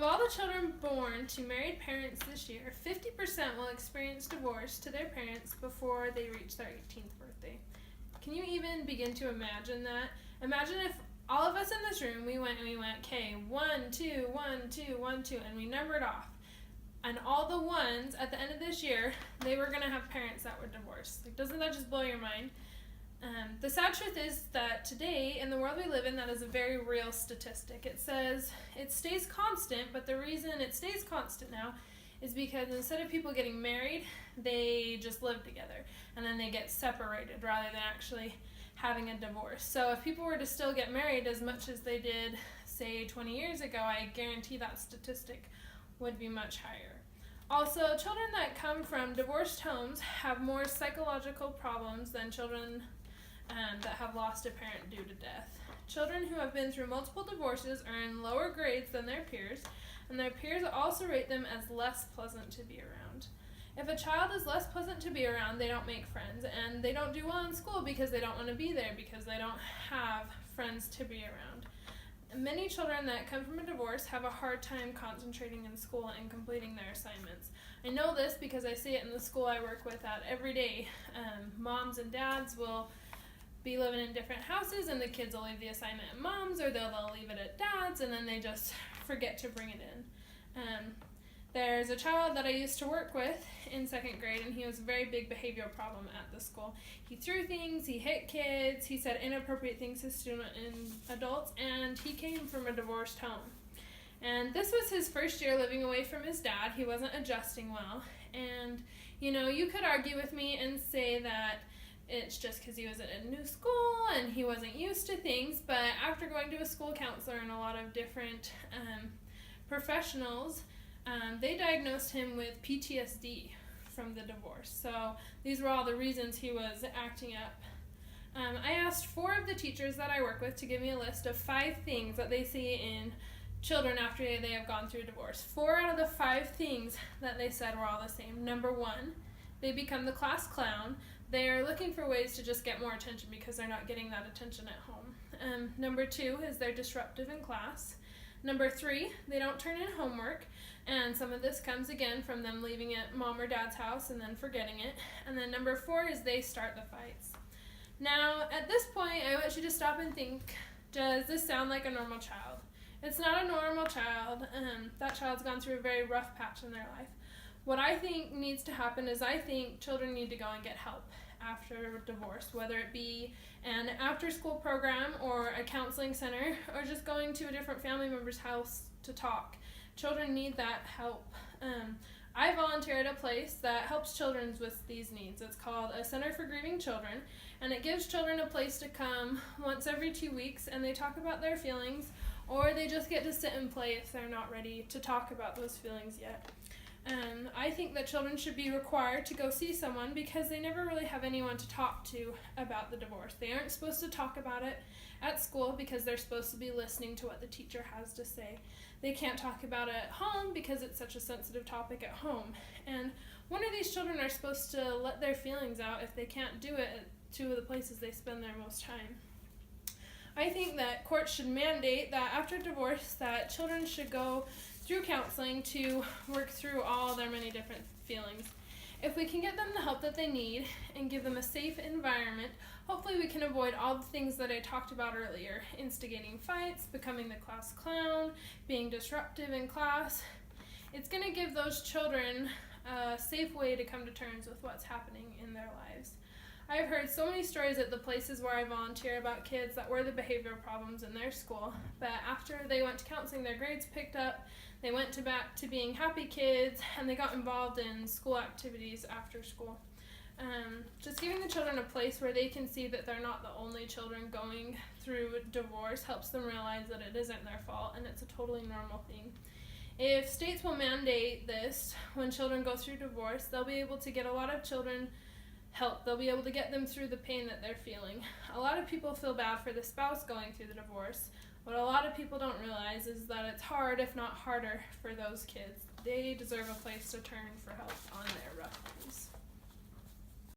all the children born to married parents this year, 50% will experience divorce to their parents before they reach their 18th birthday. Can you even begin to imagine that? Imagine if all of us in this room, we went, okay, 1, 2, 1, 2, 1, 2, and we numbered off. And all the ones at the end of this year, they were going to have parents that were divorced. Like, doesn't that just blow your mind? The sad truth is that today, in the world we live in, that is a very real statistic. It says it stays constant, but the reason it stays constant now is because instead of people getting married, they just live together, and then they get separated rather than actually having a divorce. So if people were to still get married as much as they did, say, 20 years ago, I guarantee that statistic would be much higher. Also, children that come from divorced homes have more psychological problems than children that have lost a parent due to death. Children who have been through multiple divorces earn lower grades than their peers, and their peers also rate them as less pleasant to be around. If a child is less pleasant to be around, they don't make friends, and they don't do well in school because they don't want to be there, because they don't have friends to be around. Many children that come from a divorce have a hard time concentrating in school and completing their assignments. I know this because I see it in the school I work with at every day. Moms and dads will be living in different houses, and the kids will leave the assignment at mom's, or they'll leave it at dad's, and then they just forget to bring it in. There's a child that I used to work with in 2nd grade, and he was a very big behavioral problem at the school. He threw things, he hit kids, he said inappropriate things to students and adults, and he came from a divorced home. And this was his first year living away from his dad. He wasn't adjusting well. And, you could argue with me and say that it's just because he was at a new school and he wasn't used to things, but after going to a school counselor and a lot of different professionals, they diagnosed him with PTSD from the divorce. So these were all the reasons he was acting up. I asked 4 of the teachers that I work with to give me a list of 5 things that they see in children after they have gone through a divorce. 4 out of the 5 things that they said were all the same. Number 1, they become the class clown. They're looking for ways to just get more attention because they're not getting that attention at home. Number 2 is they're disruptive in class. Number 3, they don't turn in homework, and some of this comes again from them leaving it at mom or dad's house and then forgetting it. And then number 4 is they start the fights. Now, at this point, I want you to stop and think, does this sound like a normal child? It's not a normal child. That child's gone through a very rough patch in their life. What I think needs to happen is I think children need to go and get help after divorce, whether it be an after-school program or a counseling center or just going to a different family member's house to talk. Children need that help. I volunteer at a place that helps children with these needs. It's called a Center for Grieving Children, and it gives children a place to come once every 2 weeks, and they talk about their feelings, or they just get to sit and play if they're not ready to talk about those feelings yet. I think that children should be required to go see someone because they never really have anyone to talk to about the divorce. They aren't supposed to talk about it at school because they're supposed to be listening to what the teacher has to say. They can't talk about it at home because it's such a sensitive topic at home. And when are these children are supposed to let their feelings out if they can't do it at 2 of the places they spend their most time? I think that courts should mandate that after divorce that children should go through counseling to work through all their many different feelings. If we can get them the help that they need and give them a safe environment, hopefully we can avoid all the things that I talked about earlier: instigating fights, becoming the class clown, being disruptive in class. It's going to give those children a safe way to come to terms with what's happening in their lives. I've heard so many stories at the places where I volunteer about kids that were the behavioral problems in their school, but after they went to counseling, their grades picked up, they went back to being happy kids, and they got involved in school activities after school. Just giving the children a place where they can see that they're not the only children going through divorce helps them realize that it isn't their fault and it's a totally normal thing. If states will mandate this when children go through divorce, they'll be able to get a lot of children help. They'll be able to get them through the pain that they're feeling. A lot of people feel bad for the spouse going through the divorce. What a lot of people don't realize is that it's hard, if not harder, for those kids. They deserve a place to turn for help on their rough days.